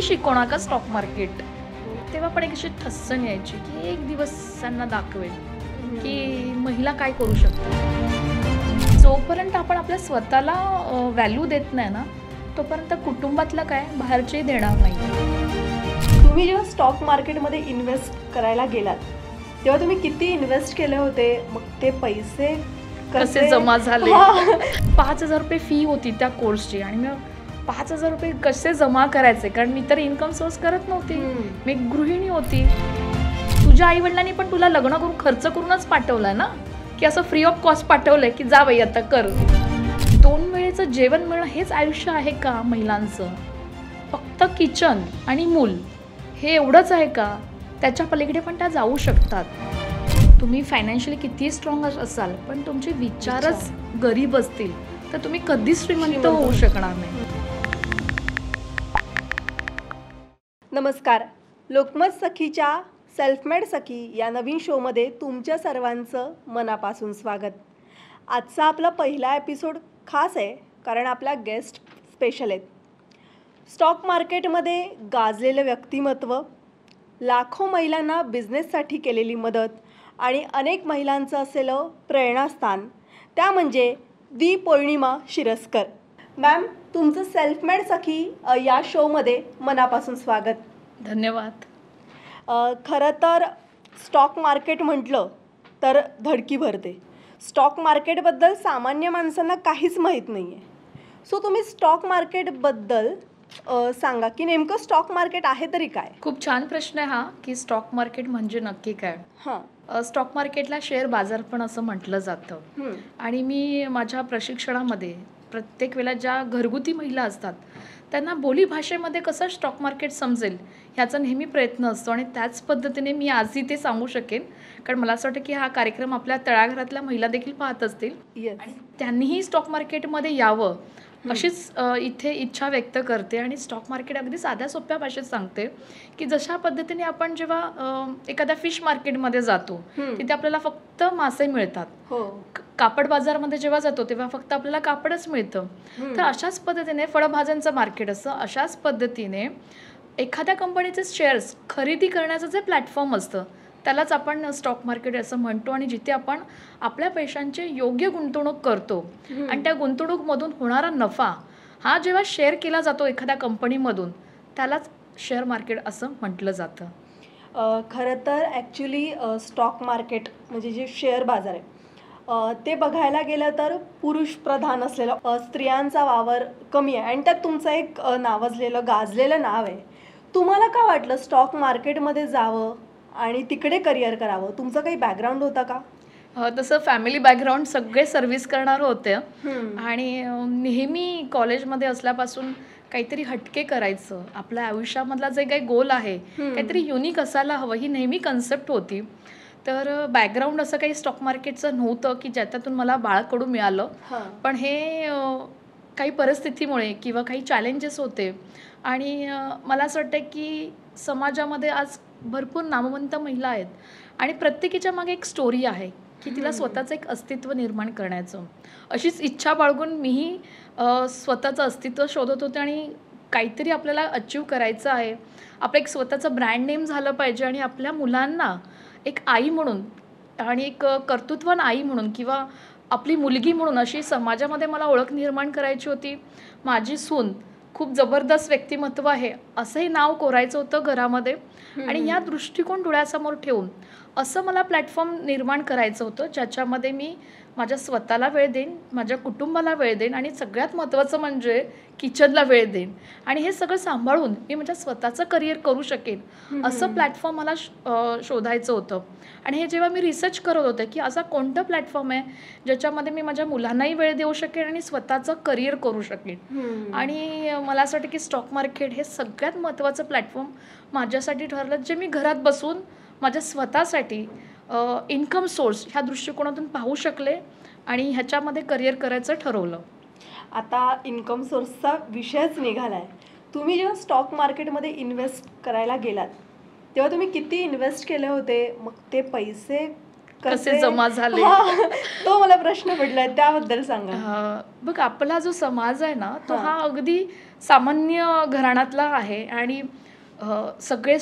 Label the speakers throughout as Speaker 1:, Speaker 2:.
Speaker 1: शिकवणार का stock market? तेव्हा पण एक अशी ठस्सण यायची की एक दिवस त्यांना दाखवेल की महिला काय करू शकते. जोपर्यंत आपण आपल्या स्वतःला व्हॅल्यू देत नाही ना, तोपर्यंत कुटुंबातलं काय बाहेरचे देणार नाही.
Speaker 2: तुम्ही जेव्हा स्टॉक मार्केटमध्ये इन्व्हेस्ट करायला गेलात तेव्हा तुम्ही किती इन्व्हेस्ट केले होते, मग ते पैसे
Speaker 1: कसे जमा झाले? 5,000 रुपये फी होती त्या कोर्सची आणि मग 5,000 रुपये कसे जमा करायचे, कारण मी तर इन्कम सोर्स करत नव्हती. मी एक गृहिणी होती. तुझ्या आई वडिलांनी पण तुला लग्न करून खर्च करूनच पाठवलंय ना, की असं फ्री ऑफ कॉस्ट पाठवलंय की जा बाई आता कर. 2 वेळेचं जेवण मिळणं हेच आयुष्य आहे का महिलांचं? फक्त किचन आणि मूल हे एवढंच आहे का? त्याच्या पलीकडे पण त्या जाऊ शकतात. तुम्ही फायनान्शियली किती स्ट्रॉंग असाल पण तुमचे विचारच गरीब असतील तर तुम्ही कधीच श्रीमंत होऊ शकणार नाही.
Speaker 2: नमस्कार, लोकमत सखीच्या सेल्फमेड सखी या नवीन शोमध्ये तुमच्या सर्वांचं मनापासून स्वागत. आजचा आपला पहिला एपिसोड खास आहे कारण आपला गेस्ट स्पेशल आहेत. स्टॉक मार्केटमध्ये गाजलेलं व्यक्तिमत्व, लाखो महिलांना बिझनेससाठी केलेली मदत आणि अनेक महिलांचं असलेलं प्रेरणास्थान, त्या म्हणजे दी पौर्णिमा शिरस्कर. मॅम, तुमचं सेल्फमेड सखी या शोमध्ये मनापासून स्वागत.
Speaker 1: धन्यवाद.
Speaker 2: खरं तर स्टॉक मार्केट म्हटलं तर धडकी भरते. स्टॉक मार्केटबद्दल सामान्य माणसांना काहीच माहीत नाही आहे. सो तुम्ही स्टॉक मार्केटबद्दल सांगा की नेमकं स्टॉक मार्केट आहे तरी काय?
Speaker 1: खूप छान प्रश्न आहे हा, की स्टॉक मार्केट म्हणजे नक्की काय? स्टॉक मार्केटला शेअर बाजार पण असं म्हटलं जातं. आणि मी माझ्या प्रशिक्षणामध्ये प्रत्येक वेळेला ज्या घरगुती महिला असतात त्यांना बोली भाषेमध्ये कसं स्टॉक मार्केट समजेल ह्याचा नेहमी प्रयत्न असतो. आणि त्याच पद्धतीने मी आजही ते सांगू शकेन, कारण मला असं वाटतं की हा कार्यक्रम आपल्या तळाघरातल्या महिला देखील पाहत असतील आणि त्यांनीही स्टॉक मार्केटमध्ये यावं अशीच इथे इच्छा व्यक्त करते. आणि स्टॉक मार्केट अगदी साध्या सोप्या भाषेत सांगते की जशा पद्धतीने आपण जेव्हा एखाद्या फिश मार्केटमध्ये जातो तिथे आपल्याला फक्त मासे मिळतात, कापड बाजारमध्ये जेव्हा जातो तेव्हा फक्त आपल्याला कापडच मिळतं, तर अशाच पद्धतीने फळभाज्यांचं मार्केट असतं. अशाच पद्धतीने एखाद्या कंपनीचे शेअर्स खरेदी करण्याचं जे प्लॅटफॉर्म असतं त्यालाच आपण स्टॉक मार्केट असं म्हणतो. आणि जिथे आपण आपल्या पैशांची योग्य गुंतवणूक करतो आणि त्या गुंतवणूकमधून होणारा नफा हा जेव्हा शेअर केला जातो एखाद्या कंपनीमधून त्यालाच शेअर मार्केट असं म्हटलं जातं.
Speaker 2: खरं तर ॲक्च्युली स्टॉक मार्केट म्हणजे जे शेअर बाजार आहे ते बघायला गेलं तर पुरुष प्रधान असलेलं, स्त्रियांचा वावर कमी आहे आणि त्यात तुमचं एक नावाजलेलं गाजलेलं नाव आहे. तुम्हाला का वाटलं स्टॉक मार्केटमध्ये जावं आणि तिकडे करिअर करावं? तुमचं काही बॅकग्राऊंड होता का?
Speaker 1: तसं फॅमिली बॅकग्राऊंड सगळे सर्व्हिस करणारं होते आणि नेहमी कॉलेजमध्ये असल्यापासून काहीतरी हटके करायचं, आपल्या आयुष्यामधला जे काही गोल आहे काहीतरी युनिक असायला हवं ही नेहमी कन्सेप्ट होती. तर बॅकग्राऊंड असं काही स्टॉक मार्केटचं नव्हतं की ज्याच्यातून मला बाळकडू मिळालं, पण हे काही परिस्थितीमुळे किंवा काही चॅलेंजेस होते. आणि मला असं वाटतं की समाजामध्ये आज भरपूर नामवंत महिला आहेत आणि प्रत्येकीच्या मागे एक स्टोरी आहे की तिला स्वतःचं एक अस्तित्व निर्माण करण्याचं. अशीच इच्छा बाळगून मीही स्वतःचं अस्तित्व शोधत होते आणि काहीतरी आपल्याला अचीव करायचं आहे, आपलं एक स्वतःचं ब्रँड नेम झालं पाहिजे आणि आपल्या मुलांना एक आई म्हणून आणि एक कर्तृत्वान आई म्हणून किंवा आपली मुलगी म्हणून अशी समाजामध्ये मला ओळख निर्माण करायची होती. माझी सून खूप जबरदस्त व्यक्तिमत्व आहे असंही नाव कोरायचं होतं घरामध्ये. आणि या दृष्टिकोन डोळ्यासमोर ठेवून असं मला प्लॅटफॉर्म निर्माण करायचं होतं ज्याच्यामध्ये मी माझ्या स्वतःला वेळ देईन, माझ्या कुटुंबाला वेळ देईन आणि सगळ्यात महत्त्वाचं म्हणजे किचनला वेळ देईन. आणि हे सगळं सांभाळून मी माझ्या स्वतःचं करिअर करू शकेन असं प्लॅटफॉर्म मला शोधायचं होतं. आणि हे जेव्हा मी रिसर्च करत होते की असा कोणतं प्लॅटफॉर्म आहे ज्याच्यामध्ये मी माझ्या मुलांनाही वेळ देऊ शकेन आणि स्वतःचं करिअर करू शकेन. आणि मला असं वाटतं की स्टॉक मार्केट हे सगळ्यात महत्त्वाचं प्लॅटफॉर्म माझ्यासाठी ठरलं, जे मी घरात बसून माझ्या स्वतःसाठी इन्कम सोर्स ह्या दृष्टिकोनातून पाहू शकले आणि ह्याच्यामध्ये करिअर करायचं ठरवलं.
Speaker 2: आता इन्कम सोर्सचा विषयच निघाला आहे. तुम्ही जेव्हा स्टॉक मार्केटमध्ये इन्व्हेस्ट करायला गेलात तेव्हा तुम्ही किती इन्व्हेस्ट केले होते, मग ते पैसे
Speaker 1: कसे जमा झाले
Speaker 2: तो मला प्रश्न पडलाय, त्याबद्दल सांगा.
Speaker 1: बघ, आपला जो समाज आहे ना तो हा अगदी सामान्य घराण्यातला आहे आणि सगळे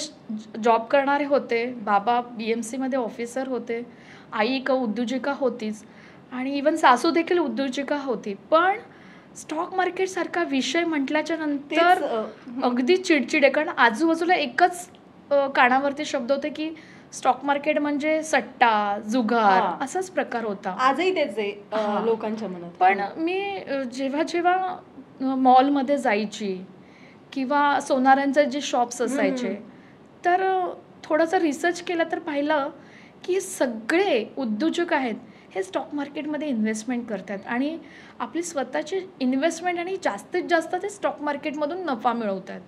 Speaker 1: जॉब करणारे होते. बाबा BMCमध्ये ऑफिसर होते, आई एक उद्योजिका होतीच आणि इवन सासू देखील उद्योजिका होती. पण स्टॉक मार्केटसारखा विषय म्हटल्याच्या नंतर अगदी चिडचिड आहे, कारण आजूबाजूला एकच कानावरती शब्द होते की स्टॉक मार्केट म्हणजे सट्टा, जुगार असाच प्रकार होता.
Speaker 2: आजही तेच आहे लोकांच्या मनात.
Speaker 1: पण मी जेव्हा जेव्हा मॉलमध्ये जायची किंवा सोनारांचे जे शॉप्स असायचे, तर थोडासा रिसर्च केला तर पाहिलं की सगळे उद्योजक आहेत हे स्टॉक मार्केटमध्ये इन्व्हेस्टमेंट करतात आणि आपली स्वतःची इन्व्हेस्टमेंट आणि जास्तीत जास्त ते स्टॉक मार्केटमधून नफा मिळवतात.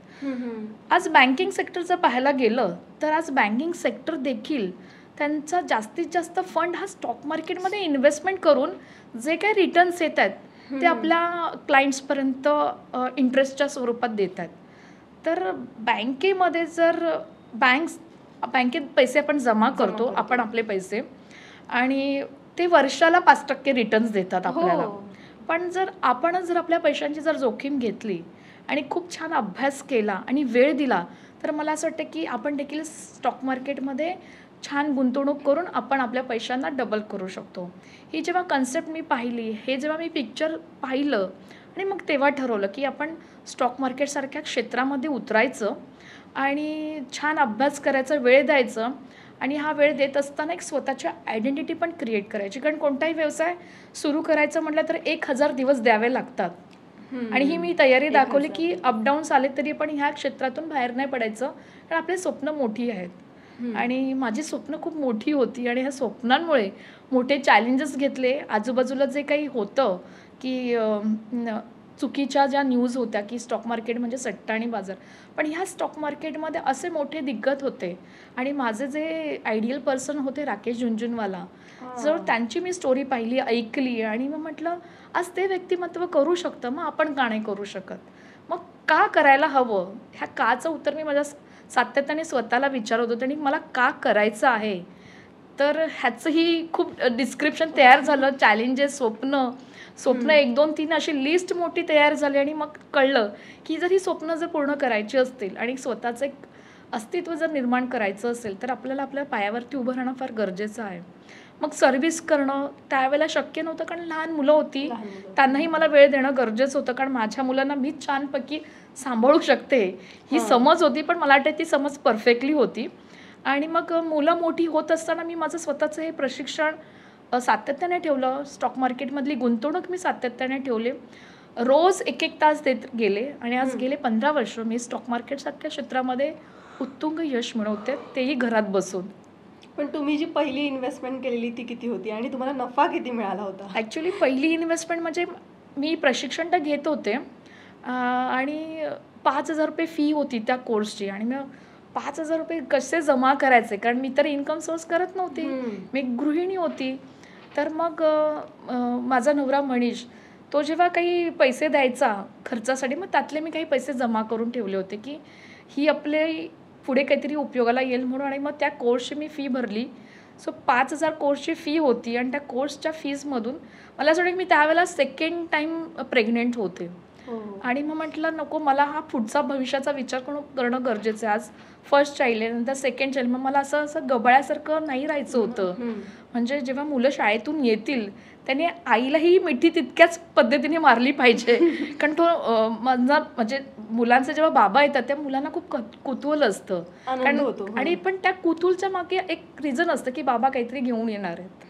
Speaker 1: आज बँकिंग सेक्टरचं पाहायला गेलं तर आज बँकिंग सेक्टर देखील त्यांचा जास्तीत जास्त फंड हा स्टॉक मार्केटमध्ये इन्व्हेस्टमेंट करून जे काही रिटर्न्स येत आहेत ते आपल्या क्लायंट्सपर्यंत इंटरेस्टच्या स्वरूपात देत आहेत. तर बँकेमध्ये जर बँकेत पैसे आपण जमा करतो आपण आपले पैसे, आणि ते वर्षाला 5% रिटर्न्स देतात आपल्याला. पण जर आपल्या पैशांची जर जोखीम घेतली आणि खूप छान अभ्यास केला आणि वेळ दिला तर मला असं वाटतं की आपण देखील स्टॉक मार्केटमध्ये छान गुंतवणूक करून आपण आपल्या पैशांना डबल करू शकतो. ही जेव्हा कन्सेप्ट मी पाहिली, हे जेव्हा मी पिक्चर पाहिलं आणि मग तेव्हा ठरवलं की आपण स्टॉक मार्केटसारख्या क्षेत्रामध्ये उतरायचं आणि छान अभ्यास करायचा, वेळ द्यायचं आणि हा वेळ देत असताना एक स्वतःची आयडेंटिटी पण क्रिएट करायची. कारण कोणताही व्यवसाय सुरू करायचं म्हटलं तर 1000 दिवस द्यावे लागतात आणि ही मी तयारी दाखवली की अपडाऊन्स आले तरी पण ह्या क्षेत्रातून बाहेर नाही पडायचं, कारण आपले स्वप्न मोठी आहेत आणि माझी स्वप्न खूप मोठी होती आणि ह्या स्वप्नांमुळे मोठे चॅलेंजेस घेतले. आजूबाजूला जे काही होतं की चुकीच्या ज्या न्यूज होत्या की स्टॉक मार्केट म्हणजे सट्टा आणि बाजार, पण ह्या स्टॉक मार्केटमध्ये असे मोठे दिग्गज होते आणि माझे जे आयडियल पर्सन होते राकेश झुनझुनवाला, जर त्यांची मी स्टोरी पाहिली, ऐकली आणि मग म्हटलं आज ते व्यक्तिमत्व करू शकतं, मग आपण का नाही करू शकत, मग का करायला हवं. ह्या काचं उत्तर मी माझ्या सातत्याने स्वतःला विचारत होते आणि मला का करायचं आहे. तर ह्याचंही खूप डिस्क्रिप्शन तयार झालं, चॅलेंजेस, स्वप्न 1, 2, 3 अशी लिस्ट मोठी तयार झाली आणि मग कळलं की जर ही स्वप्न जर पूर्ण करायची असतील आणि स्वतःचं एक अस्तित्व जर निर्माण करायचं असेल तर आपल्याला आपल्या पायावरती उभं राहणं फार गरजेचं आहे. मग सर्व्हिस करणं त्यावेळेला शक्य नव्हतं, कारण लहान मुलं होती, त्यांनाही मला वेळ देणं गरजेचं होतं, कारण माझ्या मुलांना मी छानपैकी सांभाळू शकते ही समज होती, पण मला वाटतं ती समज परफेक्टली होती. आणि मग मुलं मोठी होत असताना मी माझं स्वतःचं हे प्रशिक्षण सातत्याने ठेवलं. स्टॉक मार्केटमधली गुंतवणूक मी सातत्याने ठेवले, रोज 1-1 तास देत गेले आणि आज गेले 15 वर्ष मी स्टॉक मार्केटसारख्या क्षेत्रामध्ये उत्तुंग यश मिळवते, तेही घरात बसून.
Speaker 2: पण तुम्ही जी पहिली इन्व्हेस्टमेंट केलेली ती किती होती आणि तुम्हाला नफा किती मिळाला होता?
Speaker 1: ॲक्च्युली पहिली इन्व्हेस्टमेंट म्हणजे मी प्रशिक्षण तर घेत होते आणि 5,000 रुपये फी होती त्या कोर्सची आणि मग 5,000 रुपये कसे जमा करायचे, कारण मी तर इन्कम सोर्स करत नव्हती, मी एक गृहिणी होती. तर मग माझा नवरा मनीष तो जेव्हा काही पैसे द्यायचा खर्चासाठी, मग त्यातले मी काही पैसे जमा करून ठेवले होते की ही आपले पुढे काहीतरी उपयोगाला येईल म्हणून. आणि मग त्या कोर्सची मी फी भरली. सो 5,000 कोर्सची फी होती आणि त्या कोर्सच्या फीजमधून मला असं वाटतं की मी त्यावेळेला सेकंड टाईम प्रेग्नेंट होते आणि मग म्हटलं नको, मला हा पुढचा भविष्याचा विचार करणं गरजेचं आहे. आज फर्स्ट चाइल्ड आहे, नंतर सेकंड चाइल्ड, मग मला असं गबाळ्यासारखं नाही राहायचं होतं. म्हणजे जेव्हा मुलं शाळेतून येतील त्याने आईलाही मिठी तितक्याच पद्धतीने मारली पाहिजे, कारण तो माझा म्हणजे मुलांचे जेव्हा बाबा येतात त्या मुलांना खूप कुतूहल असतं, कारण आणि पण त्या कुतूहलच्या मागे एक रिझन असतं की बाबा काहीतरी घेऊन येणार आहेत,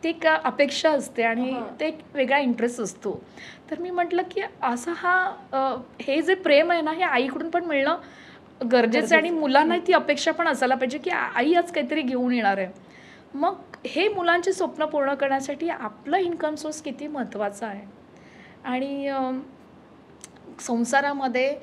Speaker 1: ती एक अपेक्षा असते आणि ते एक वेगळा इंटरेस्ट असतो. तर मी म्हटलं की असं हे जे प्रेम आहे ना हे आईकडून पण मिळणं गरजेचं आहे आणि मुलांना ती अपेक्षा पण असायला पाहिजे की आई आज काहीतरी घेऊन येणार आहे. मग हे मुलांचे स्वप्न पूर्ण करण्यासाठी आपलं इन्कम सोर्स किती महत्त्वाचा आहे आणि संसारामध्ये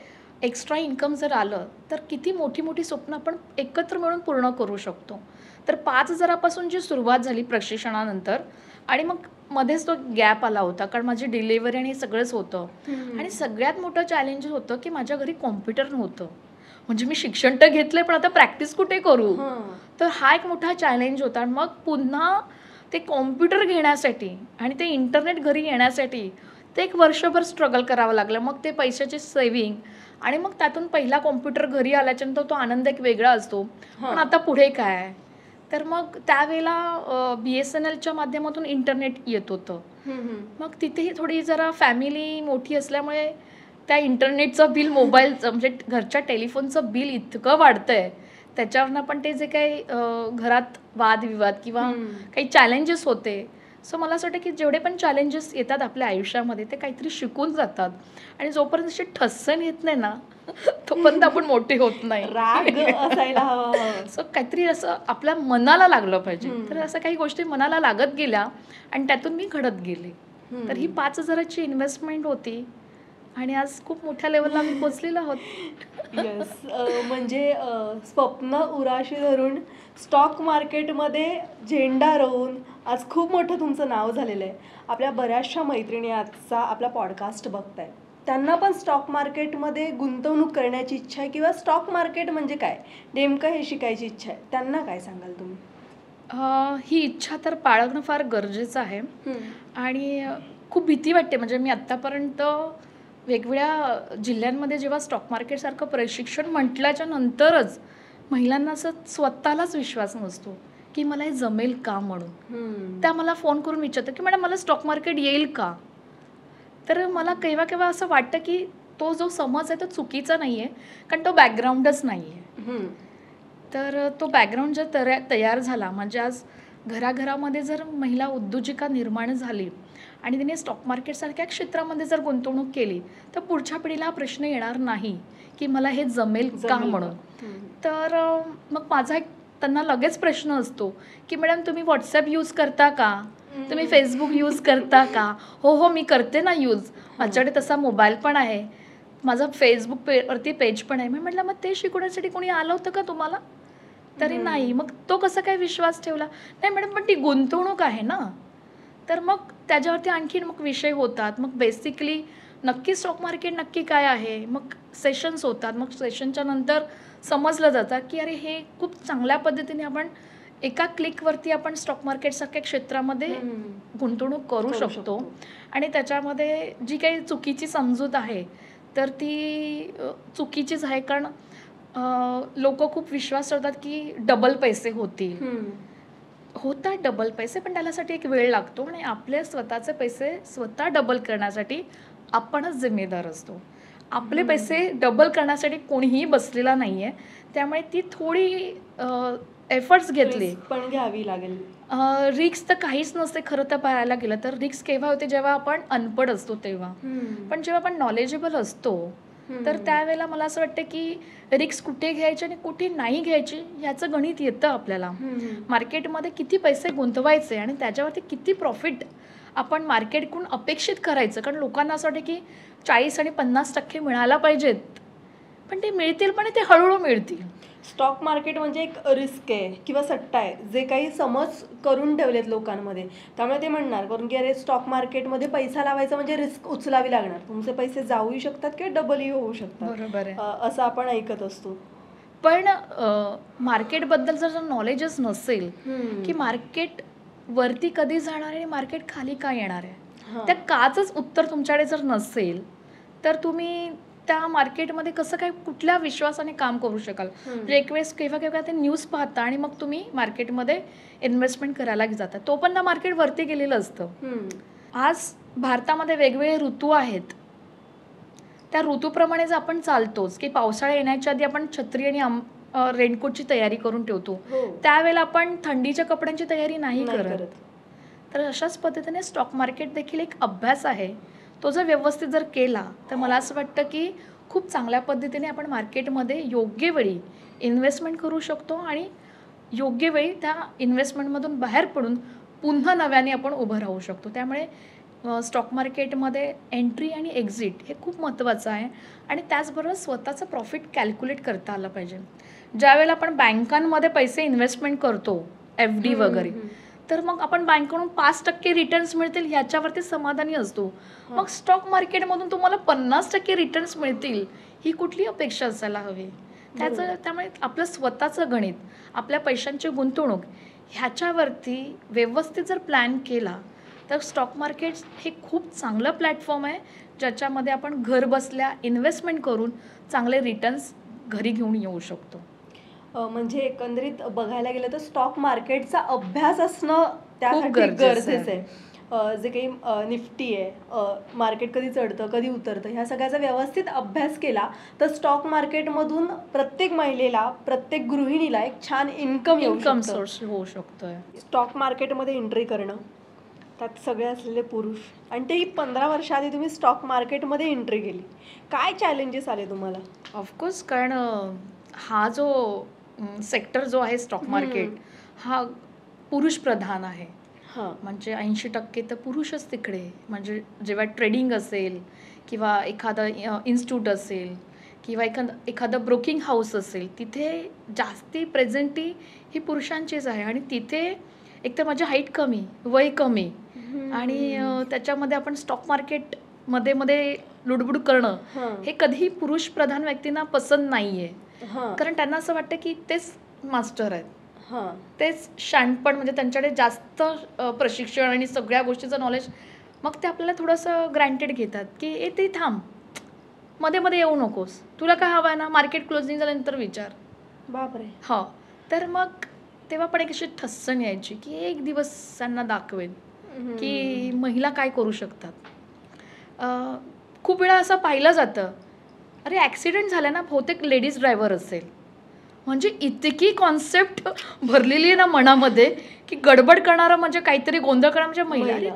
Speaker 1: एक्स्ट्रा इन्कम जर आलं तर किती मोठी मोठी स्वप्न आपण एकत्र मिळून पूर्ण करू शकतो. तर 5,000पासून जी सुरुवात झाली प्रशिक्षणानंतर आणि मग मध्येच तो गॅप आला होता, कारण माझी डिलिव्हरी आणि हे सगळंच होतं आणि सगळ्यात मोठं चॅलेंज होतं की माझ्या घरी कॉम्प्युटर नव्हतं. म्हणजे मी शिक्षण तर घेतलंय पण आता प्रॅक्टिस कुठे करू, तर हा एक मोठा चॅलेंज होता. मग पुन्हा ते कॉम्प्युटर घेण्यासाठी आणि ते इंटरनेट घरी येण्यासाठी ते एक वर्षभर स्ट्रगल करावं लागलं. मग ते पैशाची सेव्हिंग आणि मग त्यातून पहिला कॉम्प्युटर घरी आल्याच्यानंतर तो आनंद एक वेगळा असतो. पण आता पुढे काय? तर मग त्यावेळेला BSNLच्या माध्यमातून इंटरनेट येत होतं. मग तिथेही थोडी जरा फॅमिली मोठी असल्यामुळे त्या इंटरनेटचं बिल, मोबाईलचं म्हणजे घरच्या टेलिफोनचं बिल इतकं वाढतंय. त्याच्यावरनं पण ते जे काही घरात वादविवाद किंवा काही चॅलेंजेस होते. सो मला असं वाटतं की जेवढे पण चॅलेंजेस येतात आपल्या आयुष्यामध्ये ते काहीतरी शिकून जातात आणि जोपर्यंत अशी ठस्सन येत नाही ना तोपर्यंत आपण मोठे होत नाही.
Speaker 2: राग असायला हवा.
Speaker 1: सो काहीतरी असं आपल्या मनाला लागलं पाहिजे. तर असं काही गोष्टी मनाला लागत गेल्या आणि त्यातून मी घडत गेले. तर ही 5,000ची इन्व्हेस्टमेंट होती आणि आज खूप मोठ्या लेवलला आम्ही पोचलेलो आहोत.
Speaker 2: येस. म्हणजे स्वप्न उराशी धरून स्टॉक मार्केटमध्ये झेंडा रोवून आज खूप मोठं तुमचं नाव झालेलं आहे. आपल्या बऱ्याचशा मैत्रिणी आजचा आपला पॉडकास्ट बघताय, त्यांना पण स्टॉक मार्केटमध्ये गुंतवणूक करण्याची इच्छा आहे किंवा स्टॉक मार्केट म्हणजे काय नेमकं हे शिकायची इच्छा आहे, त्यांना काय सांगाल तुम्ही?
Speaker 1: ही इच्छा तर बाळगणं फार गरजेचं आहे आणि खूप भीती वाटते. म्हणजे मी आत्तापर्यंत वेगवेगळ्या जिल्ह्यांमध्ये जेव्हा स्टॉक मार्केटसारखं प्रशिक्षण म्हटल्याच्या नंतरच महिलांना असं स्वतःलाच विश्वास नसतो की मला हे जमेल का म्हणून. त्या मला फोन करून विचारतात की मॅडम मला स्टॉक मार्केट येईल का? तर मला केव्हा केव्हा असं वाटतं की तो जो समज आहे तो चुकीचा नाही आहे, कारण तो बॅकग्राऊंडच नाही आहे. तर तो बॅकग्राऊंड जर तयार झाला म्हणजे आज घराघरामध्ये जर महिला उद्योजिका निर्माण झाली आणि तिने स्टॉक मार्केटसारख्या क्षेत्रामध्ये जर गुंतवणूक केली तर पुढच्या पिढीला हा प्रश्न येणार नाही की मला हे जमेल का म्हणून. तर मग माझा एक त्यांना लगेच प्रश्न असतो की मॅडम तुम्ही व्हॉट्सॲप यूज करता का? तुम्ही फेसबुक यूज करता का? हो मी करते ना यूज. माझ्याकडे तसा मोबाईल पण आहे, माझं फेसबुक वरती पेज पण आहे. मी म्हटलं मग ते शिकवण्यासाठी कोणी आलं होतं का तुम्हाला? तरी नाही. मग तो कसा काय विश्वास ठेवला? नाही मॅडम पण ती गुंतवणूक आहे ना. तर मग त्याच्यावरती आणखीन मग विषय होतात. मग बेसिकली नक्की स्टॉक मार्केट नक्की काय आहे? मग सेशन्स होतात. मग सेशनच्या नंतर समजलं जातं की अरे हे खूप चांगल्या पद्धतीने आपण एका क्लिकवरती आपण स्टॉक मार्केटसारख्या क्षेत्रामध्ये गुंतवणूक करू शकतो. आणि त्याच्यामध्ये जी काही चुकीची समजूत आहे तर ती चुकीचीच आहे. कारण लोक खूप विश्वास ठेवतात की डबल पैसे होतील. होतात डबल पैसे, पण त्यासाठी एक वेळ लागतो आणि आपले स्वतःचे पैसे स्वतः डबल करण्यासाठी आपणच जिम्मेदार असतो. आपले पैसे डबल करण्यासाठी कोणीही बसलेला नाही आहे. त्यामुळे ती थोडी एफर्ट्स घेतले
Speaker 2: पण घ्यावी लागेल.
Speaker 1: रिक्स तर काहीच नसते खरं तर पाहायला गेलं तर. रिक्स केव्हा होते जेव्हा आपण अनपढ असतो तेव्हा. पण जेव्हा आपण नॉलेजेबल असतो तर त्यावेळेला मला असं वाटतं की रिक्स कुठे घ्यायची आणि कुठे नाही घ्यायची ह्याचं गणित येतं आपल्याला. मार्केटमध्ये किती पैसे गुंतवायचे आणि त्याच्यावरती किती प्रॉफिट आपण मार्केटकडून अपेक्षित करायचं. कारण लोकांना असं वाटतं की 40 आणि 50% मिळायला पाहिजेत, पण ते मिळतील पण ते हळूहळू मिळतील.
Speaker 2: स्टॉक मार्केट म्हणजे एक रिस्क आहे किंवा सट्टा आहे, जे काही समज करून ठेवलेत लोकांमध्ये. त्यामुळे ते म्हणणार कारण की अरे स्टॉक मार्केटमध्ये पैसा लावायचा म्हणजे रिस्क उचलावी लागणार, तुमचे पैसे जाऊही शकतात किंवा डबलही होऊ शकतात.
Speaker 1: बरोबर आहे.
Speaker 2: असं आपण ऐकत असतो.
Speaker 1: पण मार्केटबद्दल जर नॉलेजच नसेल की मार्केट वरती कधी जाणार आहे, मार्केट खाली का येणार आहे, त्या काचच उत्तर तुमच्याकडे जर नसेल तर तुम्ही त्या मार्केटमध्ये कसं काय कुठल्या विश्वासाने काम करू शकाल. म्हणजे एक वेळेस केव्हा केव्हा ते न्यूज पाहता आणि मग तुम्ही मार्केटमध्ये इन्व्हेस्टमेंट करायला जाता, तो पण ना मार्केट वरती गेलेलं असतं. आज भारतामध्ये वेगवेगळे ऋतू आहेत, त्या ऋतूप्रमाणे जर आपण चालतोच की पावसाळा येण्याच्या आधी आपण छत्री आणि रेनकोटची तयारी करून ठेवतो, त्यावेळेला आपण थंडीच्या कपड्यांची तयारी नाही करत. तर अशाच पद्धतीने स्टॉक मार्केट देखील एक अभ्यास आहे. तो जर व्यवस्थित जर केला तर मला असं वाटतं की खूप चांगल्या पद्धतीने आपण मार्केटमध्ये योग्य वेळी इन्व्हेस्टमेंट करू शकतो आणि योग्य वेळी त्या इन्व्हेस्टमेंटमधून बाहेर पडून पुन्हा नव्याने आपण उभं राहू शकतो. त्यामुळे स्टॉक मार्केटमध्ये एंट्री आणि एक्झिट हे खूप महत्त्वाचं आहे आणि त्याचबरोबर स्वतःचं प्रॉफिट कॅल्क्युलेट करता आलं पाहिजे. ज्यावेळेला आपण बँकांमध्ये पैसे इन्व्हेस्टमेंट करतो FD वगैरे, तर मग आपण बँकेकडून 5% रिटर्न्स मिळतील ह्याच्यावरती समाधानी असतो. मग स्टॉक मार्केटमधून तुम्हाला 50% रिटर्न्स मिळतील ही कुठली अपेक्षा असायला हवी. त्यामुळे आपलं स्वतःचं गणित, आपल्या पैशांची गुंतवणूक ह्याच्यावरती व्यवस्थित जर प्लॅन केला तर स्टॉक मार्केट हे खूप चांगलं प्लॅटफॉर्म आहे ज्याच्यामध्ये आपण घर बसल्या इन्व्हेस्टमेंट करून चांगले रिटर्न्स घरी घेऊन येऊ शकतो.
Speaker 2: म्हणजे एकंदरीत बघायला गेलं तर स्टॉक मार्केटचा अभ्यास असणं त्यासाठी
Speaker 1: गरजेचं
Speaker 2: गरजेचं आहे. जे काही निफ्टी आहे, मार्केट कधी चढतं कधी उतरतं, ह्या सगळ्याचा व्यवस्थित अभ्यास केला तर स्टॉक मार्केटमधून प्रत्येक महिलेला, प्रत्येक गृहिणीला एक छान इन्कम
Speaker 1: सोर्स होऊ शकतोय.
Speaker 2: स्टॉक मार्केटमध्ये एंट्री करणं, त्यात सगळे असलेले पुरुष, आणि तेही 15 वर्षाआधी तुम्ही स्टॉक मार्केटमध्ये एंट्री केली, काय चॅलेंजेस आले तुम्हाला?
Speaker 1: ऑफकोर्स, कारण हा जो सेक्टर जो आहे स्टॉक मार्केट हा पुरुष प्रधान आहे. म्हणजे 80% तर पुरुषच तिकडे. म्हणजे जेव्हा ट्रेडिंग असेल किंवा एखादं इन्स्टिट्यूट असेल किंवा एखादं ब्रोकिंग हाऊस असेल, तिथे जास्ती प्रेझेंटी ही पुरुषांचीच आहे. आणि तिथे एकतर माझी हाईट कमी, वय कमी, आणि त्याच्यामध्ये आपण स्टॉक मार्केट मध्ये लुडबुड करणं हे कधीही पुरुष प्रधान व्यक्तींना पसंत नाहीये. कारण त्यांना असं वाटतं की तेच मास्टर आहेत, तेच शहाणपण, म्हणजे त्यांच्याकडे जास्त प्रशिक्षण आणि सगळ्या गोष्टीचं नॉलेज. मग ते आपल्याला थोडंसं ग्रँटेड घेतात की ते थांब, मध्ये मध्ये येऊ नकोस, तुला काय हवं आहे ना, मार्केट क्लोजिंग झाल्यानंतर विचार.
Speaker 2: बापरे.
Speaker 1: हो, तर मग तेव्हा पण एक अशी ठस्सण यायची की एक दिवस त्यांना दाखवेन की महिला काय करू शकतात. खूप वेळा असं पाहिलं जातं, अरे ॲक्सिडेंट झाला ना, बहुतेक लेडीज ड्रायव्हर असेल. म्हणजे इतकी कॉन्सेप्ट भरलेली आहे ना मनामध्ये की गडबड करणारं म्हणजे काहीतरी गोंधळ करणार म्हणजे महिला.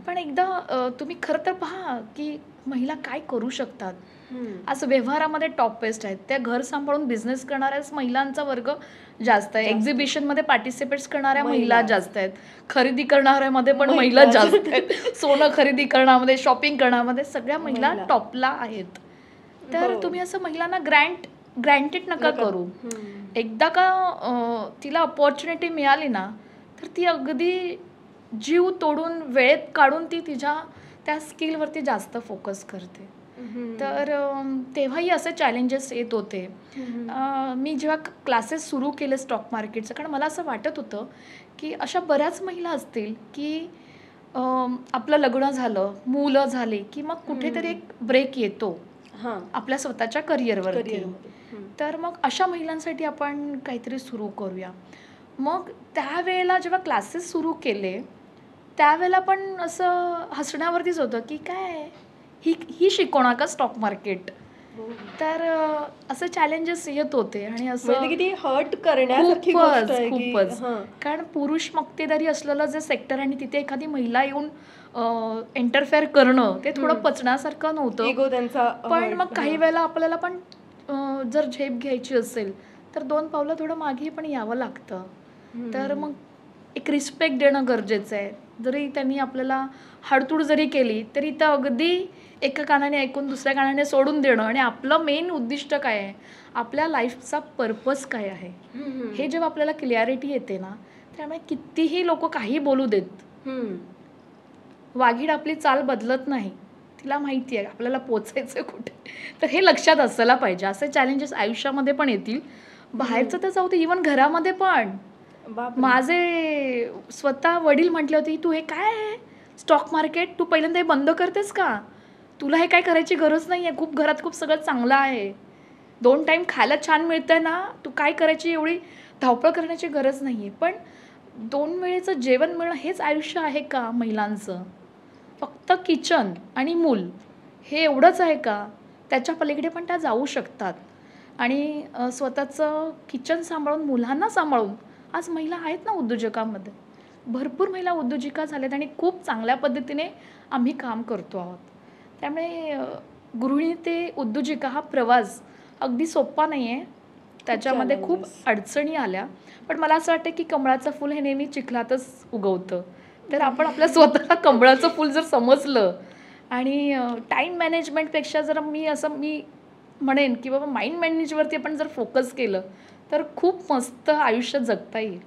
Speaker 1: पण एकदा तुम्ही खरं तर पहा की महिला काय करू शकतात. आज व्यवहारामध्ये टॉप बेस्ट आहेत, त्या घर सांभाळून बिझनेस करणाऱ्याच महिलांचा वर्ग जास्त आहे. एक्झिबिशनमध्ये पार्टिसिपेट्स करणाऱ्या महिला जास्त आहेत, खरेदी करणाऱ्यामध्ये पण महिला जास्त आहेत, सोनं खरेदी करण्यामध्ये, शॉपिंग करण्यामध्ये सगळ्या महिला टॉपला आहेत. तर तुम्ही असं महिलांना ग्रँटेड नका करू. एकदा का तिला अपॉर्च्युनिटी मिळाली ना, तर ती अगदी जीव तोडून वेळेत काढून ती तिच्या त्या स्किलवरती जास्त फोकस करते. तर तेव्हाही असे चॅलेंजेस येत होते. मी जेव्हा क्लासेस सुरू केले स्टॉक मार्केटचं, कारण मला असं वाटत होतं की अशा बऱ्याच महिला असतील की आपलं लग्न झालं, मुलं झाली की मग कुठेतरी एक ब्रेक येतो आपल्या स्वतःच्या करिअरवरती. तर मग अशा महिलांसाठी आपण काहीतरी सुरू करूया. मग त्यावेळेला जेव्हा क्लासेस सुरू केले त्यावेळेला पण असं हसण्यावरतीच होतं की काय ही शिकवणार का स्टॉक मार्केट. तर असं चॅलेंजेस येत होते आणि असं
Speaker 2: किती हर्ट करण्यासारखी गोष्ट आहे.
Speaker 1: खूपच. कारण पुरुष मक्तेदारी असलेलं जे सेक्टर आणि तिथे एखादी महिला येऊन इंटरफेअर करणं ते थोडं पचण्यासारखं नव्हतं. पण मग काही वेळेला आपल्याला पण जर झेप घ्यायची असेल तर 2 पावलं थोडं मागे पण यावं लागतं. तर मग एक रिस्पेक्ट देणं गरजेचं आहे. जरी त्यांनी आपल्याला हाडतूड जरी केली तरी तर अगदी एका कानाने ऐकून दुसऱ्या कानाने सोडून देणं, आणि आपलं मेन उद्दिष्ट काय आहे, आपल्या लाईफचा पर्पज काय आहे, हे जेव्हा आपल्याला क्लिअरिटी येते ना, त्यामुळे कितीही लोक काही बोलू देत, वाघीण आपली चाल बदलत नाही. तिला माहिती आहे आपल्याला पोचायचं कुठे. तर हे लक्षात असायला पाहिजे. असे चॅलेंजेस आयुष्यामध्ये पण येतील, बाहेरचं तर जाऊ दे, इव्हन घरामध्ये पण. माझे स्वतः वडील म्हटले होते, तू हे काय आहे स्टॉक मार्केट, तू पहिल्यांदा हे बंद करतेस का, तुला हे काय करायची गरज नाही आहे, खूप घरात खूप सगळं चांगलं आहे, 2 टाईम खायला छान मिळतंय ना, तू काय करायची एवढी धावपळ करण्याची गरज नाही आहे. पण 2 वेळेचं जेवण मिळणं हेच आयुष्य आहे का महिलांचं? फक्त किचन आणि मूल हे एवढंच आहे का? त्याच्या पलीकडे पण त्या जाऊ शकतात. आणि स्वतःचं किचन सांभाळून, मुलांना सांभाळून आज महिला आहेत ना उद्योजकामध्ये, भरपूर महिला उद्योजिका झाल्यात आणि खूप चांगल्या पद्धतीने आम्ही काम करतो आहोत. त्यामुळे गृहिणी ते उद्योजिका हा प्रवास अगदी सोपा नाही आहे, त्याच्यामध्ये खूप अडचणी आल्या. पण मला असं वाटतं की कमळाचं फूल हे नेहमी चिखलातच उगवतं. तर आपण आपल्या स्वतःला कमळाचं फूल जर समजलं आणि टाईम मॅनेजमेंटपेक्षा जर मी म्हणेन की बाबा माइंड मॅनेजवरती आपण जर फोकस केलं तर खूप मस्त आयुष्य जगता येईल.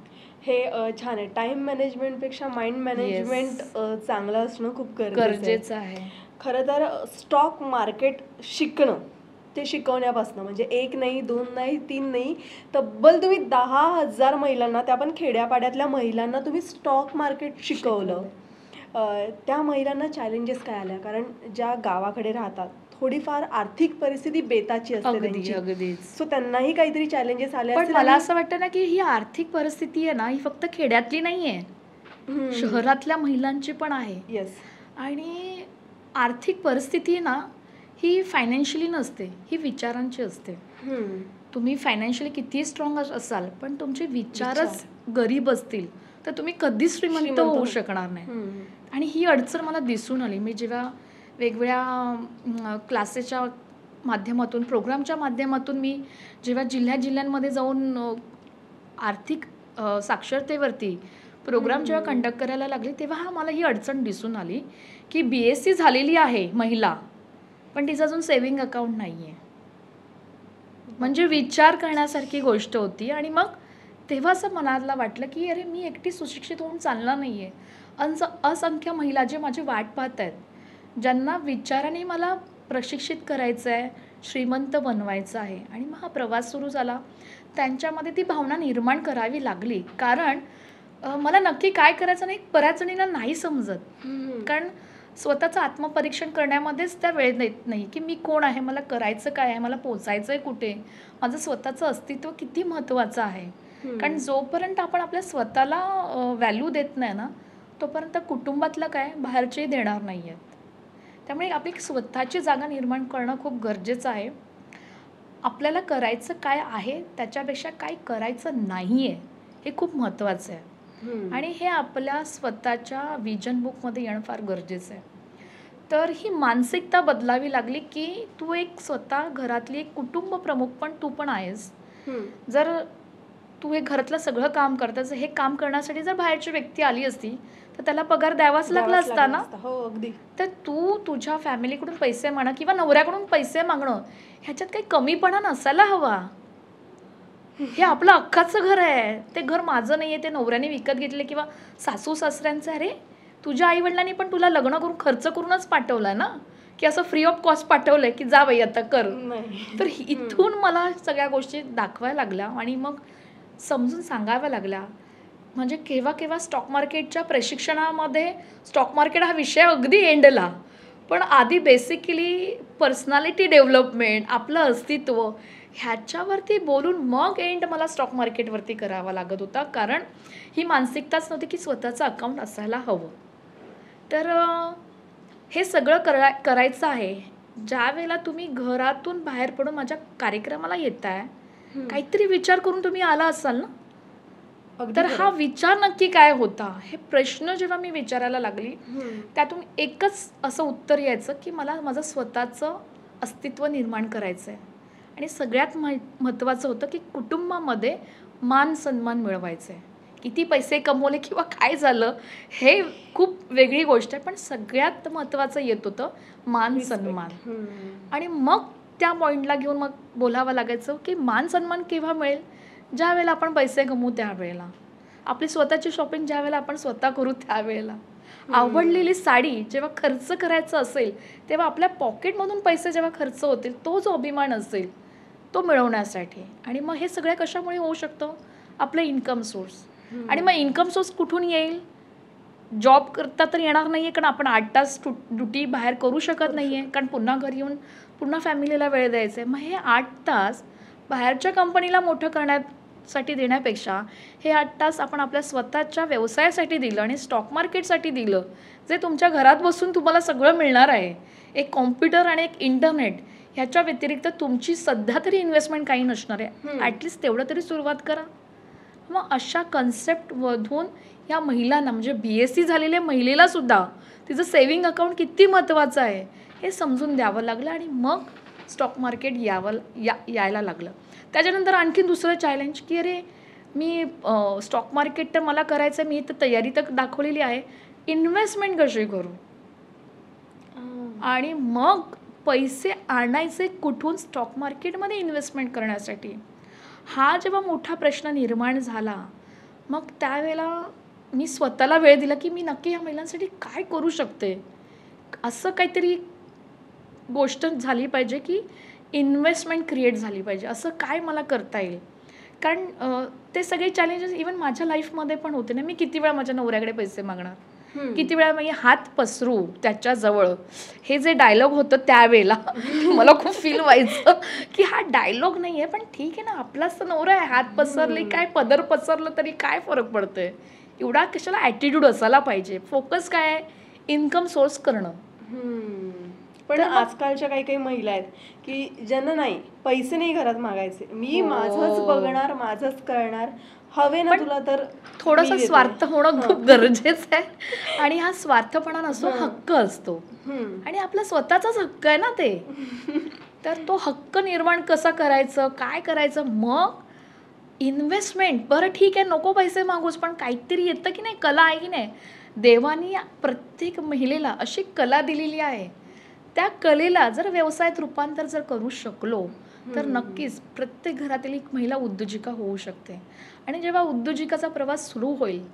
Speaker 2: हे छान आहे. टाइम मॅनेजमेंटपेक्षा माइंड मॅनेजमेंट चांगलं असणं खूप
Speaker 1: गरजेचं आहे.
Speaker 2: खरं तर स्टॉक मार्केट शिकणं, ते शिकवण्यापासून, म्हणजे 1 नाही 2 नाही 3 नाही, तब्बल तुम्ही 10,000 महिलांना, त्या पण खेड्यापाड्यातल्या महिलांना तुम्ही स्टॉक मार्केट शिकवलं. त्या महिलांना चॅलेंजेस काय आल्या? कारण ज्या गावाकडे राहतात थोडीफार आर्थिक परिस्थिती बेताची असते त्यांची.
Speaker 1: अगदीच.
Speaker 2: सो त्यांनाही काहीतरी चॅलेंजेस आले
Speaker 1: पण
Speaker 2: असतील.
Speaker 1: मला असं वाटतं ना की ही आर्थिक परिस्थिती आहे ना, ही फक्त खेड्यातली नाहीये, शहरातल्या महिलांची पण आहे.
Speaker 2: येस.
Speaker 1: आणि आर्थिक परिस्थिती ना ही फायनान्शियली नसते, ही विचारांची असते. तुम्ही फायनान्शियली कितीही स्ट्रॉंग असाल पण तुमचे विचारच गरीब असतील तर तुम्ही कधीच श्रीमंत होऊ शकणार नाही. आणि ही अडचण मला दिसून आली. मी जेव्हा वेगवेगळ्या क्लासेसच्या माध्यमातून, प्रोग्रामच्या माध्यमातून मी जेव्हा जिल्ह्यांमध्ये जाऊन आर्थिक साक्षरतेवरती प्रोग्राम जेव्हा कंडक्ट करायला लागले तेव्हा मला ही अडचण दिसून आली की BSc झालेली आहे महिला पण तिचं अजून सेव्हिंग अकाउंट नाही आहे. म्हणजे विचार करण्यासारखी गोष्ट होती. आणि मग तेव्हा असं मनाला वाटलं की अरे मी एकटी सुशिक्षित होऊन चालणार नाही आहे. असंख्य महिला जे माझी वाट पाहत आहेत, ज्यांना विचाराने मला प्रशिक्षित करायचं आहे, श्रीमंत बनवायचं आहे. आणि मग हा प्रवास सुरू झाला. त्यांच्यामध्ये ती भावना निर्माण करावी लागली. कारण मला नक्की काय करायचं नाही बऱ्याच जणींना नाही समजत. कारण स्वतःचं आत्मपरीक्षण करण्यामध्येच त्या वेळ देत नाही की मी कोण आहे, मला करायचं काय आहे, मला पोचायचं आहे कुठे, माझं स्वतःचं अस्तित्व किती महत्त्वाचं आहे. कारण जोपर्यंत आपण आपल्या स्वतःला व्हॅल्यू देत नाही ना तोपर्यंत कुटुंबातलं काय बाहेरचेही देणार नाही आहेत. त्यामुळे आपली स्वतःची जागा निर्माण करणं खूप गरजेचं आहे. आपल्याला करायचं काय आहे त्याच्यापेक्षा काय करायचं नाही आहे हे खूप महत्त्वाचं आहे. आणि हे आपल्या स्वतःच्या विजन बुकमध्ये येणं फार गरजेचं आहे. तर ही मानसिकता बदलावी लागली की तू एक स्वतः घरातली एक कुटुंब प्रमुख पण तू पण आहेस. जर तू हे घरातलं सगळं काम करतास, हे काम करण्यासाठी जर बाहेरची व्यक्ती आली असती तर त्याला पगार द्यावाच लागला असता ना.
Speaker 2: हो अगदी.
Speaker 1: तर तू तुझ्या फॅमिलीकडून पैसे मागणं किंवा नवऱ्याकडून पैसे मागणं ह्याच्यात काही कमीपणा नसायला हवा. हे आपलं अख्खाचं घर आहे, ते घर माझं नाही आहे, ते नवऱ्याने विकत घेतले किंवा सासू सासऱ्यांचं. अरे तुझ्या आईवडिलांनी पण तुला लग्न करून खर्च करूनच पाठवलं ना, की असं फ्री ऑफ कॉस्ट पाठवलंय की जा बाई आता कर. तर इथून मला सगळ्या गोष्टी दाखवायला लागल्या आणि मग समजून सांगाव्या लागल्या. म्हणजे केव्हा केव्हा स्टॉक मार्केटच्या प्रशिक्षणामध्ये स्टॉक मार्केट हा विषय अगदी एंडला, पण आधी बेसिकली पर्सनॅलिटी डेव्हलपमेंट, आपलं अस्तित्व ह्याच्यावरती बोलून मग एंड मला स्टॉक मार्केटवरती करावा लागत होता. कारण ही मानसिकताच नव्हती की स्वतःचं अकाउंट असायला हवं. तर हे सगळं करायचं आहे ज्या वेळेला तुम्ही घरातून बाहेर पडून माझ्या कार्यक्रमाला येत आहे, काहीतरी विचार करून तुम्ही आला असाल ना. तर हा विचार नक्की काय होता हे प्रश्न जेव्हा मी विचारायला लागली त्यातून एकच असं उत्तर यायचं की मला माझं स्वतःचं अस्तित्व निर्माण करायचं आहे. आणि सगळ्यात महत्त्वाचं होतं की कुटुंबामध्ये मान सन्मान मिळवायचं आहे. किती पैसे कमवले किंवा काय झालं हे खूप वेगळी गोष्ट आहे, पण सगळ्यात महत्त्वाचं येत होतं मान सन्मान. आणि मग त्या पॉईंटला घेऊन मग बोलावं लागायचं की मान सन्मान केव्हा मिळेल, ज्या वेळेला आपण पैसे कमवू त्यावेळेला, आपली स्वतःची शॉपिंग ज्या वेळेला आपण स्वतः करू त्यावेळेला, आवडलेली साडी जेव्हा खर्च करायचं असेल तेव्हा आपल्या पॉकेटमधून पैसे जेव्हा खर्च होतील तो जो अभिमान असेल तो मिळवण्यासाठी. आणि मग हे सगळं कशामुळे होऊ शकतं, आपलं इन्कम सोर्स. आणि मग इन्कम सोर्स कुठून येईल, जॉब करता तर येणार नाही आहे कारण आपण 8 तास ड्युटी बाहेर करू शकत नाही आहे, कारण पुन्हा घरी येऊन पुन्हा फॅमिलीला वेळ द्यायचा आहे. मग हे 8 तास बाहेरच्या कंपनीला मोठं करण्यासाठी देण्यापेक्षा हे 8 तास आपण आपल्या स्वतःच्या व्यवसायासाठी दिलं आणि स्टॉक मार्केटसाठी दिलं, जे तुमच्या घरात बसून तुम्हाला सगळं मिळणार आहे. एक कॉम्प्युटर आणि एक इंटरनेट ह्याच्या व्यतिरिक्त तुमची सध्या तरी इन्व्हेस्टमेंट काही नसणार आहे. ॲटलिस्ट तेवढं तरी सुरुवात करा. मग अशा कन्सेप्टमधून या महिलांना म्हणजे BSc झालेल्या महिलेला सुद्धा तिचं सेव्हिंग अकाउंट किती महत्त्वाचं आहे हे समजून द्यावं लागलं. आणि मग स्टॉक मार्केट यायला लागलं. त्याच्यानंतर आणखी दुसरं चॅलेंज की अरे मी स्टॉक मार्केट तर मला करायचं आहे, मी तर तयारी तर दाखवलेली आहे, इन्व्हेस्टमेंट कशी करू. आणि मग पैसे आणायचे कुठून स्टॉक मार्केटमध्ये इन्व्हेस्टमेंट करण्यासाठी, हा जेव्हा मोठा प्रश्न निर्माण झाला मग त्यावेळेला मी स्वतःला वेळ दिला की मी नक्की या महिलांसाठी काय करू शकते. असं काहीतरी गोष्ट झाली पाहिजे की इन्व्हेस्टमेंट क्रिएट झाली पाहिजे, असं काय मला करता येईल. कारण ते सगळे चॅलेंजेस इवन माझ्या लाईफमध्ये पण होते ना. मी किती वेळा माझ्या नवऱ्याकडे पैसे मागणार, किती वेळा मी हात पसरू त्याच्याजवळ, हे जे डायलॉग होतं त्यावेळेला मला खूप फील व्हायचं की हा डायलॉग नाही आहे, पण ठीक आहे ना, आपलाच तर नवरा आहे, हात पसरले काय, पदर पसरलं तरी काय फरक पडतोय, एवढा कशाला ॲटिट्यूड असायला पाहिजे. फोकस काय आहे, इन्कम सोर्स करणं.
Speaker 2: पण आजकालच्या काही काही महिला आहेत की ज्यांना नाही, पैसे नाही घरात मागायचे, मी माझंच बघणार, माझंच करणार, हवे ना तुला तर
Speaker 1: थोडंसं स्वार्थ होणं खूप गरजेचं आहे. आणि हा स्वार्थपणा नसतो, हक्क असतो, आणि आपला स्वतःचाच हक्क आहे ना ते. तर तो हक्क निर्माण कसा करायचं, काय करायचं, मग इन्व्हेस्टमेंट. बरं ठीक आहे, नको पैसे मागूच, पण काहीतरी येतं की नाही, कला आहे की नाही. देवानी प्रत्येक महिलेला अशी कला दिलेली आहे, त्या कलेला जर व्यवसायात रूपांतर जर करू शकलो तर नक्कीच प्रत्येक घरातील एक महिला उद्योजिका होऊ शकते. आणि जेव्हा उद्योजिकाचा प्रवास सुरू होईल,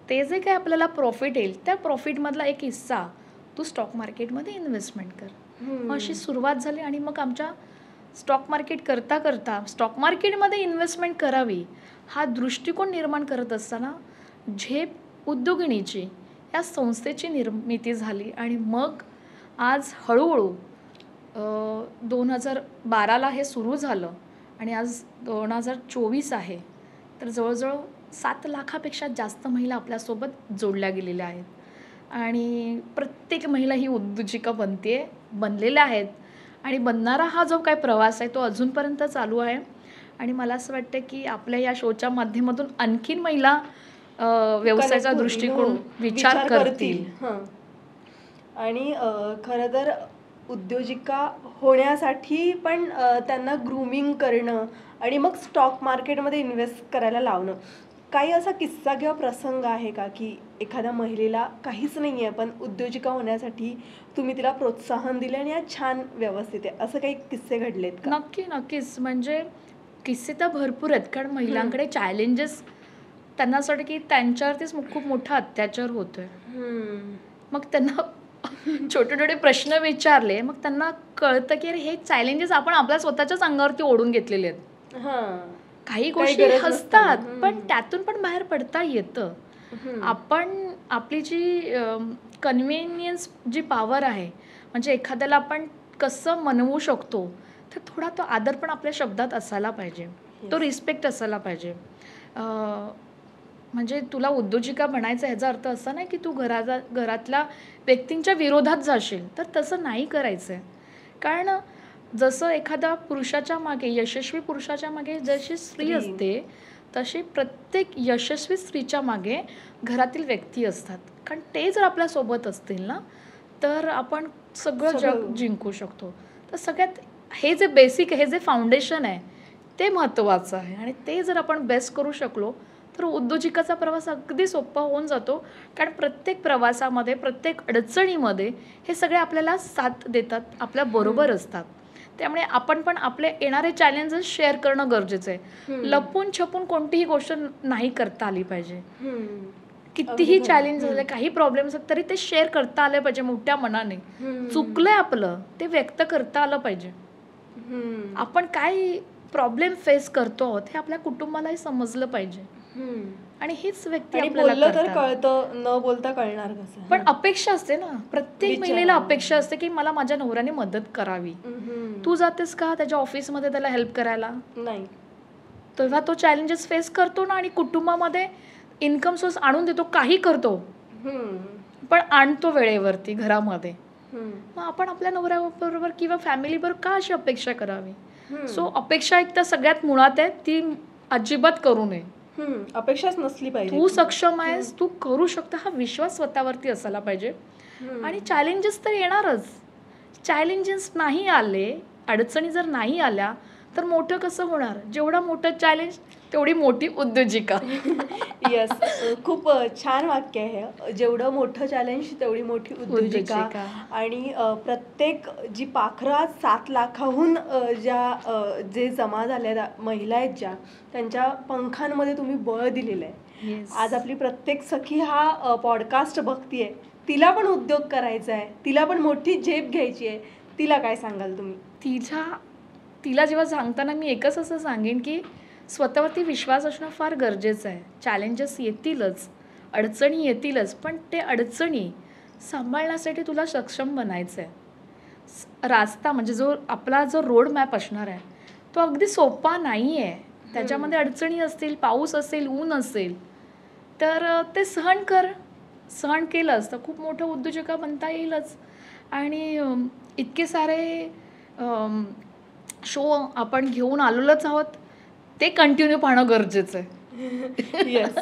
Speaker 1: ते जे काही आपल्याला प्रॉफिट येईल, त्या प्रॉफिटमधला एक हिस्सा तू स्टॉक मार्केटमध्ये इन्व्हेस्टमेंट कर. मग अशी सुरुवात झाली. आणि मग आमच्या स्टॉक मार्केट करता करता स्टॉक मार्केटमध्ये इन्व्हेस्टमेंट करावी हा दृष्टिकोन निर्माण करत असताना झेप उद्योगिनीची या संस्थेची निर्मिती झाली. आणि मग आज हळूहळू 2012ला हे सुरू झालं आणि आज 2024 आहे. तर जवळजवळ 7 लाखापेक्षा जास्त महिला आपल्यासोबत जोडल्या गेलेल्या आहेत. आणि प्रत्येक महिला ही उद्योजिका बनलेल्या आहेत. आणि बनणारा हा जो काही प्रवास आहे तो अजूनपर्यंत चालू आहे. आणि मला असं वाटतं की आपल्या या शोच्या माध्यमातून आणखीन महिला व्यवसायाचा दृष्टिकोन विचार करतील.
Speaker 2: आणि खरं तर उद्योजिका होण्यासाठी पण त्यांना ग्रूमिंग करणं आणि मग स्टॉक मार्केटमध्ये इन्व्हेस्ट करायला लावणं. काही असा किस्सा किंवा प्रसंग आहे का की एखाद्या महिलेला काहीच नाही आहे पण उद्योजिका होण्यासाठी तुम्ही तिला प्रोत्साहन दिले आणि आज छान व्यवस्थित आहे, असं काही किस्से घडलेत का?
Speaker 1: नक्कीच. म्हणजे किस्से तर भरपूर आहेत, कारण महिलांकडे चॅलेंजेस, त्यांना असं वाटतं की त्यांच्यावरतीच खूप मोठा अत्याचार होतोय. मग त्यांना छोटे छोटे प्रश्न विचारले, मग त्यांना कळतं की अरे हे चॅलेंजेस आपण आपल्या स्वतःच्याच अंगावरती ओढून घेतलेले आहेत. काही गोष्टी असतात पण त्यातून पण बाहेर पडता येतं. आपण आपली जी कन्व्हिनियन्स जी पॉवर आहे, म्हणजे एखाद्याला आपण कसं मनवू शकतो, तर थोडा तो आदर पण आपल्या शब्दात असायला पाहिजे, तो रिस्पेक्ट असायला पाहिजे. म्हणजे तुला उद्योजिका बनायचं ह्याचा अर्थ असा नाही की तू घरातल्या व्यक्तींच्या विरोधात जाशील, तर तसं नाही करायचं आहे. कारण जसं एखाद्या पुरुषाच्या मागे, यशस्वी पुरुषाच्या मागे जशी स्त्री असते, तशी प्रत्येक यशस्वी स्त्रीच्या मागे घरातील व्यक्ती असतात. कारण ते जर आपल्यासोबत असतील ना, तर आपण सगळं जग जिंकू शकतो. तर सगळ्यात हे जे बेसिक, हे जे फाउंडेशन आहे ते महत्त्वाचं आहे. आणि ते जर आपण बेस्ट करू शकलो तर उद्योजिकाचा प्रवास अगदी सोपा होऊन जातो. कारण प्रत्येक प्रवासामध्ये, प्रत्येक अडचणीमध्ये हे सगळे आपल्याला साथ देतात, आपल्या बरोबर असतात. त्यामुळे आपण पण आपले येणारे चॅलेंजेस शेअर करणं गरजेचं आहे. लपून छपून कोणतीही गोष्ट नाही करता आली पाहिजे. कितीही चॅलेंज झाले, काही प्रॉब्लेम्स आहेत, तरी ते शेअर करता आले पाहिजे मोठ्या मनाने. चुकलंय आपलं, ते व्यक्त करता आलं पाहिजे. आपण काय प्रॉब्लेम फेस करतो आहोत हे आपल्या कुटुंबालाही समजलं पाहिजे. आणि हीच व्यक्ती आपल्याला
Speaker 2: तर कळतं, न बोलता कळणार कसं.
Speaker 1: पण अपेक्षा असते ना, प्रत्येक महिलेला अपेक्षा असते की मला माझ्या नवऱ्याने मदत करावी. तू जातेस का त्याच्या ऑफिसमध्ये त्याला हेल्प करायला?
Speaker 2: नाही.
Speaker 1: तेव्हा तो चॅलेंजेस फेस करतो ना, आणि कुटुंबामध्ये इन्कम सोर्स आणून देतो, काही करतो, पण आणतो वेळेवरती घरामध्ये. मग आपण आपल्या नवऱ्याबरोबर किंवा फॅमिली बरोबर का अशी अपेक्षा करावी? सो अपेक्षा एक तर सगळ्यात मुळात आहे, ती अजिबात करू नये.
Speaker 2: अपेक्षाच नसली पाहिजे.
Speaker 1: तू सक्षम आहेस, तू करू शकता, हा विश्वास स्वतःवरती असायला पाहिजे. आणि चॅलेंजेस तर येणारच. चॅलेंजेस नाही आले, अडचणी जर नाही आल्या तर मोठं कसं होणार? जेवढं मोठं चॅलेंज तेवढी मोठी उद्योजिका.
Speaker 2: यस, खूप छान वाक्य आहे. जेवढं मोठं चॅलेंज तेवढी मोठी उद्योजिका. आणि प्रत्येक जी पाखरं 7 लाखाहून जे जमा झाल्या महिला आहेत, ज्या त्यांच्या पंखांमध्ये तुम्ही बळ दिलेलं आहे. आज आपली प्रत्येक सखी हा पॉडकास्ट बघतीये, तिला पण उद्योग करायचा आहे, तिला पण मोठी झेप घ्यायची आहे, तिला काय सांगाल तुम्ही?
Speaker 1: तिला जेव्हा सांगताना मी एकच असं सांगेन की स्वतःवरती विश्वास असणं फार गरजेचं आहे. चॅलेंजेस येतीलच, अडचणी येतीलच, पण ते अडचणी सांभाळण्यासाठी तुला सक्षम बनायचं आहे. रास्ता म्हणजे आपला जो रोड मॅप असणार आहे तो अगदी सोपा नाही आहे. त्याच्यामध्ये अडचणी असतील, पाऊस असेल, ऊन असेल, तर ते सहन केलंच तर खूप मोठं उद्योजका बनता येईलच. आणि इतके सारे शो आपण घेऊन आलेलोच आहोत, ते कंटिन्यू पाहणं गरजेचं आहे.
Speaker 2: येस.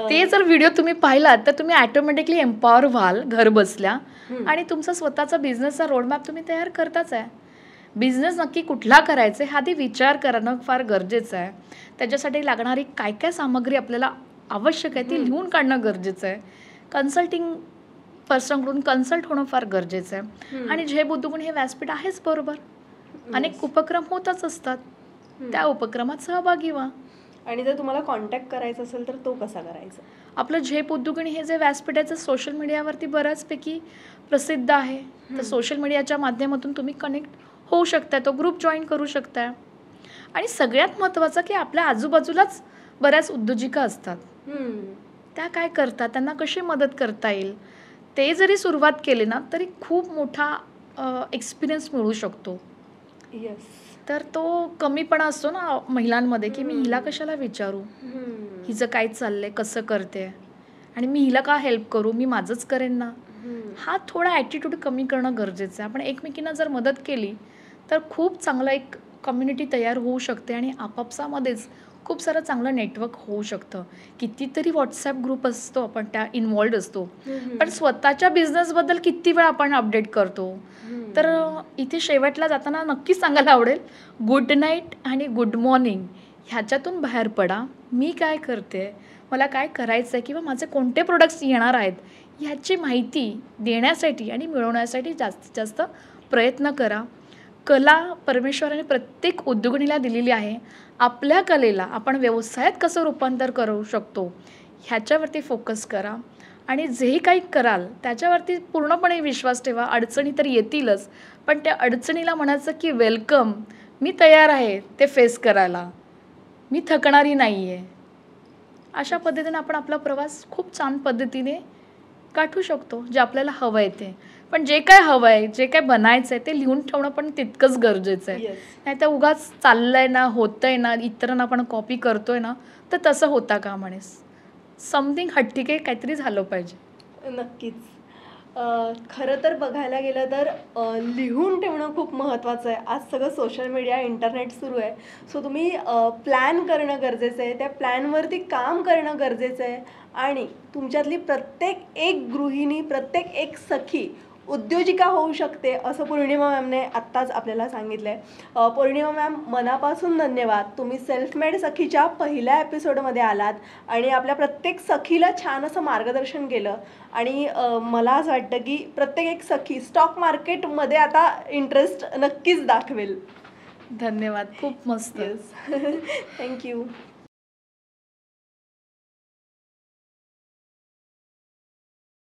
Speaker 1: ते जर व्हिडिओ तुम्ही पाहिलात तर तुम्ही ॲटोमॅटिकली एम्पॉवर व्हाल घर बसल्या, आणि तुमचा स्वतःचा बिझनेसचा रोडमॅप तुम्ही तयार करताच आहे. बिझनेस नक्की कुठला करायचा हा आधी विचार करणं फार गरजेचं आहे. त्याच्यासाठी लागणारी काय काय सामग्री आपल्याला आवश्यक आहे ती लिहून काढणं गरजेचं आहे. कन्सल्टिंग पर्सनकडून कन्सल्ट होणं फार गरजेचं आहे. आणि झेप उद्योगुण हे व्यासपीठ आहेच बरोबर. अनेक उपक्रम होतच असतात, त्या उपक्रमात सहभागी व्हा.
Speaker 2: आणि जर तुम्हाला कॉन्टॅक्ट करायचा असेल तर तो कसा करायचा?
Speaker 1: आपलं झेप उद्योगिनी हे जे व्यासपीठ आहे सोशल मीडियावरती बऱ्याचपैकी प्रसिद्ध आहे. तर सोशल मीडियाच्या माध्यमातून तुम्ही कनेक्ट होऊ शकता, तो ग्रुप जॉईन करू शकता. आणि सगळ्यात महत्त्वाचं की आपल्या आजूबाजूलाच बऱ्याच उद्योजिका असतात, त्या काय करतात, त्यांना कशी मदत करता येईल, ते जरी सुरुवात केली ना तरी खूप मोठा एक्सपिरियन्स मिळू शकतो.
Speaker 2: येस.
Speaker 1: तर तो कमीपणा असतो ना महिलांमध्ये की मी हिला कशाला विचारू, हिचं काय चाललंय, कसं करते, आणि मी हिला का हेल्प करू, मी माझंच करेन ना. हा थोडा ॲटिट्यूड कमी करणं गरजेचं आहे. आपण एकमेकींना जर मदत केली तर खूप चांगलं एक कम्युनिटी तयार होऊ शकते आणि आपापसामध्येच खूप सारं चांगलं नेटवर्क होऊ शकतं. कितीतरी व्हॉट्सॲप ग्रुप असतो, आपण त्या इन्वॉल्ड असतो, पण स्वतःच्या बिझनेसबद्दल किती वेळ आपण अपडेट करतो. तर इथे शेवटला जाताना नक्कीच सांगायला आवडेल, गुड नाईट आणि गुड मॉर्निंग ह्याच्यातून बाहेर पडा. मी काय करते, मला काय करायचं आहे, किंवा माझे कोणते प्रोडक्ट्स येणार आहेत ह्याची माहिती देण्यासाठी आणि मिळवण्यासाठी जास्तीत जास्त प्रयत्न करा. कला परमेश्वराने प्रत्येक उद्योगिनीला दिलेली आहे. आपल्या कलेला आपण व्यवसायात कसं रूपांतर करू शकतो ह्याच्यावरती फोकस करा. आणि जेही काही कराल त्याच्यावरती पूर्णपणे विश्वास ठेवा. अडचणी तर येतीलच, पण त्या अडचणीला म्हणायचं की वेलकम, मी तयार आहे ते फेस करायला, मी थकणारी नाही आहे. अशा पद्धतीने आपण आपला प्रवास खूप छान पद्धतीने गाठू शकतो, जे आपल्याला हवं आहे ते. पण जे काय हवं आहे, जे काय बनायचं आहे ते लिहून ठेवणं पण तितकंच गरजेचं आहे. नाही तर उगाच चाललंय ना, होतंय ना, इतरांना आपण कॉपी करतोय ना, तर तसं होता का म्हणे. समथिंग हट्टीके काहीतरी झालं पाहिजे.
Speaker 2: नक्कीच. खरं तर बघायला गेलं तर लिहून ठेवणं खूप महत्त्वाचं आहे. आज सगळं सोशल मीडिया, इंटरनेट सुरू आहे. सो तुम्ही प्लॅन करणं गरजेचं आहे, त्या प्लॅनवरती काम करणं गरजेचं आहे. आणि तुमच्यातली प्रत्येक एक गृहिणी, प्रत्येक एक सखी उद्योजिका होऊ शकते असं पौर्णिमा मॅमने आत्ताच आपल्याला सांगितलं आहे. पौर्णिमा मॅम, मनापासून धन्यवाद. तुम्ही सेल्फ मेड सखीच्या पहिल्या एपिसोडमध्ये आलात आणि आपल्या प्रत्येक सखीला छान असं मार्गदर्शन केलं. आणि मला असं वाटतं की प्रत्येक एक सखी स्टॉक मार्केटमध्ये आता इंटरेस्ट नक्कीच दाखवेल.
Speaker 1: धन्यवाद, खूप मस्त.
Speaker 2: थँक्यू.